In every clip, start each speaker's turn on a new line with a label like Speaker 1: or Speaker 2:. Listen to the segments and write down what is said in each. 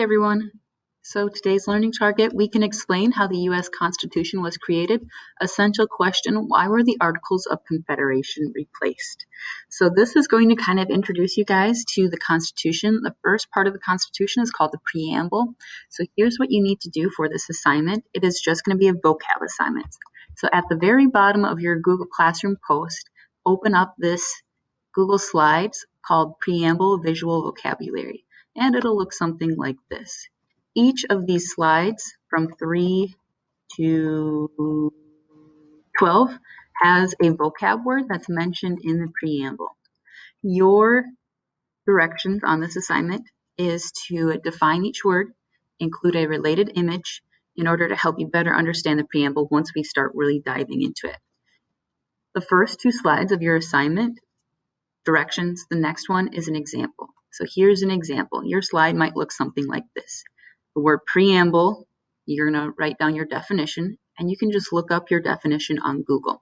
Speaker 1: everyone. So today's learning target, we can explain how the U.S. Constitution was created. Essential question, why were the Articles of Confederation replaced? So this is going to kind of introduce you guys to the Constitution. The first part of the Constitution is called the Preamble. So here's what you need to do for this assignment. It is just going to be a vocab assignment. So at the very bottom of your Google Classroom post, open up this Google Slides called Preamble Visual Vocabulary. And it'll look something like this. Each of these slides from 3 to 12 has a vocab word that's mentioned in the preamble. Your directions on this assignment is to define each word, include a related image in order to help you better understand the preamble once we start really diving into it. The first two slides of your assignment directions, the next one is an example. So here's an example. Your slide might look something like this. The word preamble, you're going to write down your definition, and you can just look up your definition on Google.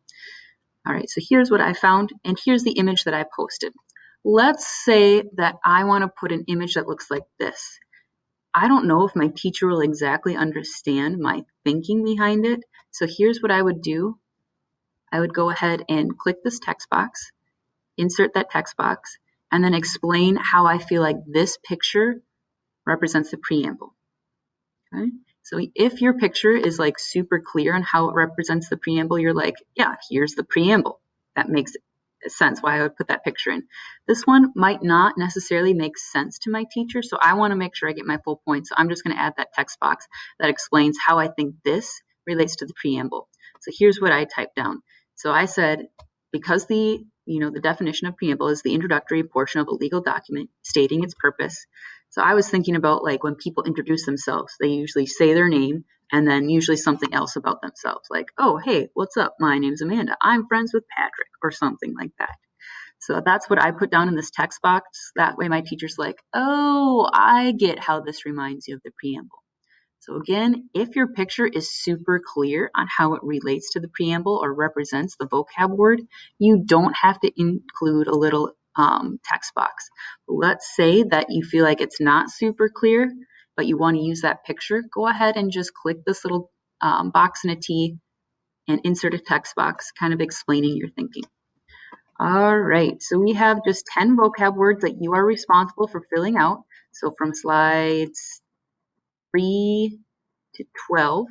Speaker 1: All right, so here's what I found, and here's the image that I posted. Let's say that I want to put an image that looks like this. I don't know if my teacher will exactly understand my thinking behind it, so here's what I would do. I would go ahead and click this text box, insert that text box, and then explain how I feel like this picture represents the preamble. Okay? So if your picture is like super clear on how it represents the preamble, you're like, yeah, here's the preamble. That makes sense why I would put that picture in. This one might not necessarily make sense to my teacher, so I want to make sure I get my full point. So I'm just going to add that text box that explains how I think this relates to the preamble. So here's what I typed down. So I said, because the definition of preamble is the introductory portion of a legal document stating its purpose. So I was thinking about like when people introduce themselves, they usually say their name and then usually something else about themselves, like, oh, hey, what's up? My name's Amanda. I'm friends with Patrick, or something like that. So that's what I put down in this text box. That way my teacher's like, oh, I get how this reminds you of the preamble. So again, if your picture is super clear on how it relates to the preamble or represents the vocab word, you don't have to include a little text box. Let's say that you feel like it's not super clear, but you want to use that picture. Go ahead and just click this little box in a T and insert a text box kind of explaining your thinking. All right, so we have just 10 vocab words that you are responsible for filling out. So from slides 3 to 12.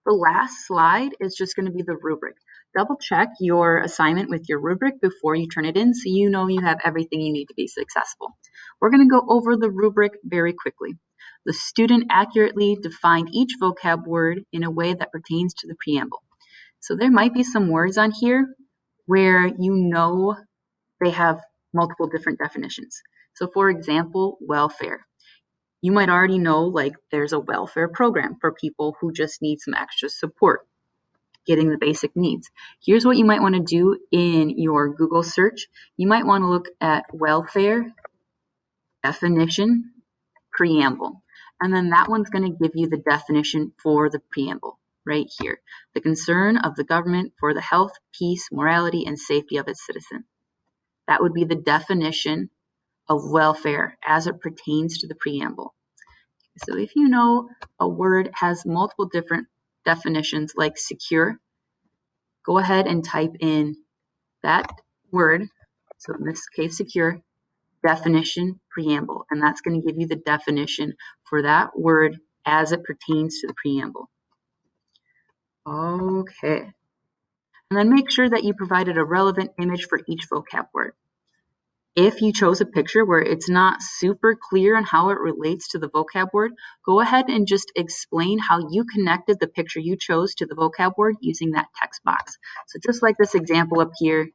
Speaker 1: The last slide is just going to be the rubric. Double check your assignment with your rubric before you turn it in so you know you have everything you need to be successful. We're going to go over the rubric very quickly. The student accurately defined each vocab word in a way that pertains to the preamble. So there might be some words on here where you know they have multiple different definitions. So for example, welfare. You might already know like there's a welfare program for people who just need some extra support getting the basic needs. Here's what you might want to do in your Google search. You might want to look at welfare definition preamble. And then that one's going to give you the definition for the preamble right here. The concern of the government for the health, peace, morality, and safety of its citizens. That would be the definition of welfare as it pertains to the preamble. So if you know a word has multiple different definitions like secure, go ahead and type in that word, so in this case secure, definition preamble, and that's going to give you the definition for that word as it pertains to the preamble. Okay. And then make sure that you provided a relevant image for each vocab word. If you chose a picture where it's not super clear on how it relates to the vocab word, go ahead and just explain how you connected the picture you chose to the vocab word using that text box. So just like this example up here,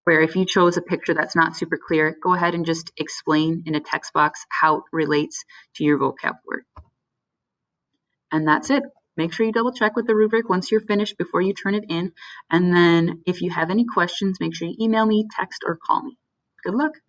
Speaker 1: where if you chose a picture that's not super clear, go ahead and just explain in a text box how it relates to your vocab word. And that's it. Make sure you double check with the rubric once you're finished before you turn it in. And then if you have any questions, make sure you email me, text, or call me. Good luck.